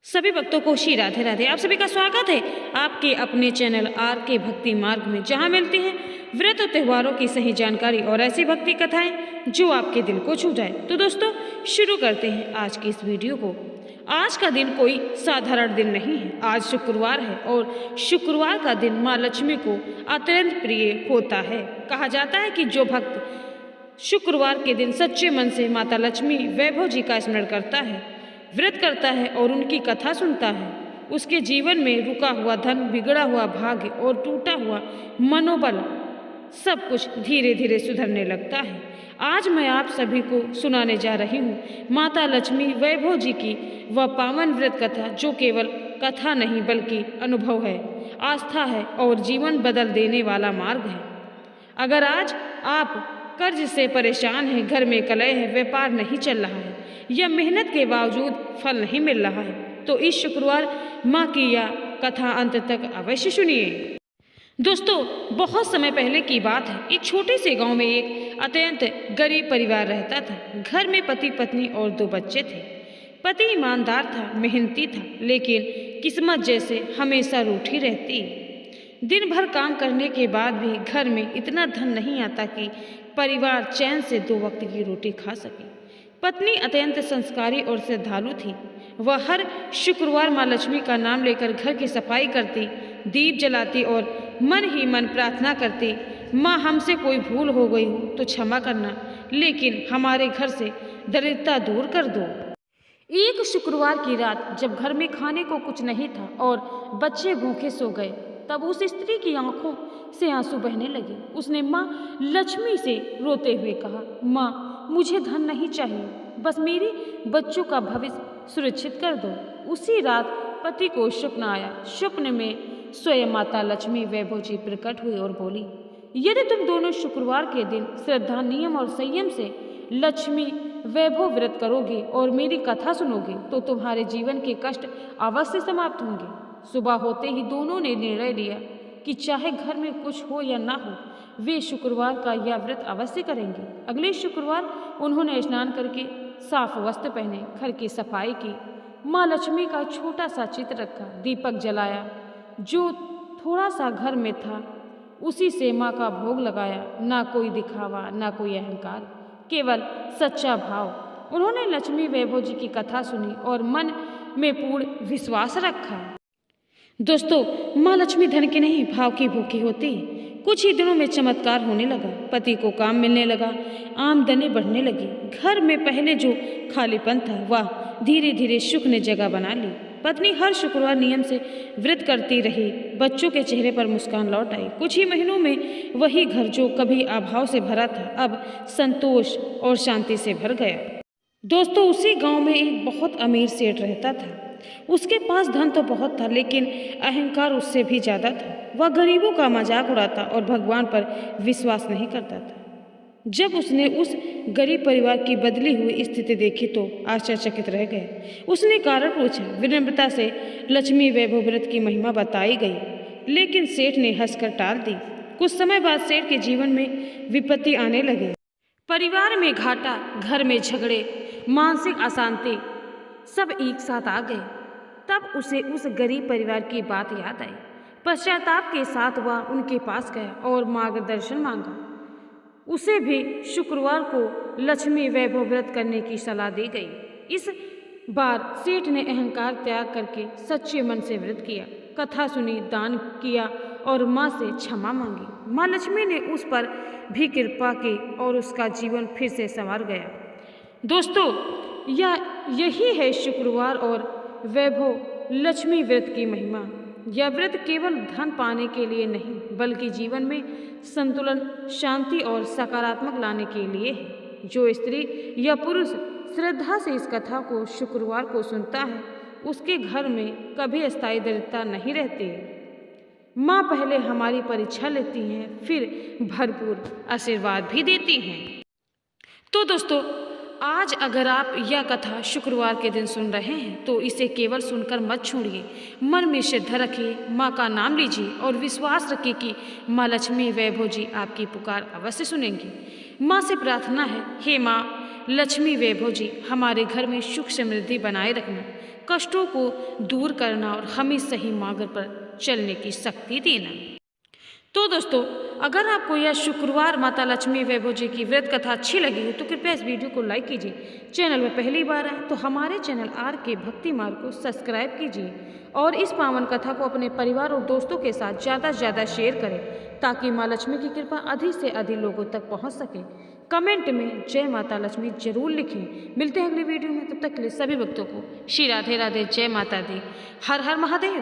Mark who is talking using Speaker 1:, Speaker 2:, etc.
Speaker 1: सभी भक्तों को श्री राधे राधे। आप सभी का स्वागत है आपके अपने चैनल आर के भक्ति मार्ग में, जहां मिलती हैं व्रत और त्योहारों की सही जानकारी और ऐसी भक्ति कथाएं जो आपके दिल को छू जाए। तो दोस्तों शुरू करते हैं आज की इस वीडियो को। आज का दिन कोई साधारण दिन नहीं है। आज शुक्रवार है और शुक्रवार का दिन माँ लक्ष्मी को अत्यंत प्रिय होता है। कहा जाता है कि जो भक्त शुक्रवार के दिन सच्चे मन से माता लक्ष्मी वैभव जी का स्मरण करता है, व्रत करता है और उनकी कथा सुनता है, उसके जीवन में रुका हुआ धन, बिगड़ा हुआ भाग्य और टूटा हुआ मनोबल सब कुछ धीरे धीरे सुधरने लगता है। आज मैं आप सभी को सुनाने जा रही हूँ माता लक्ष्मी वैभव जी की वह पावन व्रत कथा, जो केवल कथा नहीं बल्कि अनुभव है, आस्था है और जीवन बदल देने वाला मार्ग है। अगर आज आप कर्ज से परेशान हैं, घर में कलह है, व्यापार नहीं चल रहा है या मेहनत के बावजूद फल नहीं मिल रहा है, तो इस शुक्रवार माँ की यह कथा अंत तक अवश्य सुनिए। दोस्तों बहुत समय पहले की बात है। एक छोटे से गांव में एक अत्यंत गरीब परिवार रहता था। घर में पति पत्नी और 2 बच्चे थे। पति ईमानदार था, मेहनती था, लेकिन किस्मत जैसे हमेशा रूठी रहती। दिन भर काम करने के बाद भी घर में इतना धन नहीं आता कि परिवार चैन से 2 वक्त की रोटी खा सके। पत्नी अत्यंत संस्कारी और श्रद्धालु थी। वह हर शुक्रवार माँ लक्ष्मी का नाम लेकर घर की सफाई करती, दीप जलाती और मन ही मन प्रार्थना करती, माँ हमसे कोई भूल हो गई हो तो क्षमा करना, लेकिन हमारे घर से दरिद्रता दूर कर दो। एक शुक्रवार की रात जब घर में खाने को कुछ नहीं था और बच्चे भूखे सो गए, तब उस स्त्री की आंखों से आंसू बहने लगे। उसने माँ लक्ष्मी से रोते हुए कहा, माँ मुझे धन नहीं चाहिए, बस मेरे बच्चों का भविष्य सुरक्षित कर दो। उसी रात पति को स्वप्न आया। स्वप्न में स्वयं माता लक्ष्मी वैभव जी प्रकट हुई और बोली, यदि तुम दोनों शुक्रवार के दिन श्रद्धा, नियम और संयम से लक्ष्मी वैभव व्रत करोगे और मेरी कथा सुनोगे तो तुम्हारे जीवन के कष्ट अवश्य समाप्त होंगे। सुबह होते ही दोनों ने निर्णय लिया कि चाहे घर में कुछ हो या ना हो, वे शुक्रवार का यह व्रत अवश्य करेंगे। अगले शुक्रवार उन्होंने स्नान करके साफ वस्त्र पहने, घर की सफाई की, माँ लक्ष्मी का छोटा सा चित्र रखा, दीपक जलाया, जो थोड़ा सा घर में था उसी से माँ का भोग लगाया। ना कोई दिखावा, ना कोई अहंकार, केवल सच्चा भाव। उन्होंने लक्ष्मी वैभव जी की कथा सुनी और मन में पूर्ण विश्वास रखा। दोस्तों माँ लक्ष्मी धन की नहीं, भाव की भूखी होती है। कुछ ही दिनों में चमत्कार होने लगा। पति को काम मिलने लगा, आमदनी बढ़ने लगी। घर में पहले जो खालीपन था वह धीरे धीरे सुख ने जगह बना ली। पत्नी हर शुक्रवार नियम से व्रत करती रही। बच्चों के चेहरे पर मुस्कान लौट आई। कुछ ही महीनों में वही घर जो कभी अभाव से भरा था अब संतोष और शांति से भर गया। दोस्तों उसी गांव में एक बहुत अमीर सेठ रहता था। उसके पास धन तो बहुत था, लेकिन अहंकार उससे भी ज़्यादा था। वह गरीबों का मजाक उड़ाता और भगवान पर विश्वास नहीं करता था। जब उसने उस गरीब परिवार की बदली हुई स्थिति देखी तो आश्चर्यचकित रह गए। उसने कारण पूछा। विनम्रता से लक्ष्मी वैभव व्रत की महिमा बताई गई, लेकिन सेठ ने हंसकर टाल दी। कुछ समय बाद सेठ के जीवन में विपत्ति आने लगे। परिवार में घाटा, घर में झगड़े, मानसिक अशांति सब एक साथ आ गए। तब उसे उस गरीब परिवार की बात याद आई। पश्चाताप के साथ वह उनके पास गया और मार्गदर्शन मांगा। उसे भी शुक्रवार को लक्ष्मी वैभव व्रत करने की सलाह दी गई। इस बार सेठ ने अहंकार त्याग करके सच्चे मन से व्रत किया, कथा सुनी, दान किया और माँ से क्षमा मांगी। माँ लक्ष्मी ने उस पर भी कृपा की और उसका जीवन फिर से संवर गया। दोस्तों यही है शुक्रवार और वैभव लक्ष्मी व्रत की महिमा। यह व्रत केवल धन पाने के लिए नहीं, बल्कि जीवन में संतुलन, शांति और सकारात्मक लाने के लिए है। जो स्त्री या पुरुष श्रद्धा से इस कथा को शुक्रवार को सुनता है, उसके घर में कभी अस्थायी दरिद्रता नहीं रहती। माँ पहले हमारी परीक्षा लेती हैं, फिर भरपूर आशीर्वाद भी देती हैं। तो दोस्तों आज अगर आप यह कथा शुक्रवार के दिन सुन रहे हैं तो इसे केवल सुनकर मत छोड़िए। मन में श्रद्धा रखिए, माँ का नाम लीजिए और विश्वास रखिए कि माँ लक्ष्मी वैभव जी आपकी पुकार अवश्य सुनेंगी। माँ से प्रार्थना है, हे माँ लक्ष्मी वैभव जी हमारे घर में सुख समृद्धि बनाए रखना, कष्टों को दूर करना और हमें सही मार्ग पर चलने की शक्ति देना। तो दोस्तों, अगर आपको यह शुक्रवार माता लक्ष्मी वैभव जी की व्रत कथा अच्छी लगी हो तो कृपया इस वीडियो को लाइक कीजिए। चैनल में पहली बार आए तो हमारे चैनल आर के भक्ति मार्ग को सब्सक्राइब कीजिए और इस पावन कथा को अपने परिवार और दोस्तों के साथ ज़्यादा से ज़्यादा शेयर करें ताकि माँ लक्ष्मी की कृपा अधिक से अधिक लोगों तक पहुँच सके। कमेंट में जय माता लक्ष्मी जरूर लिखें। मिलते हैं अगली वीडियो में, तब तक के लिए सभी भक्तों को श्री राधे राधे, जय माता दी, हर हर महादेव।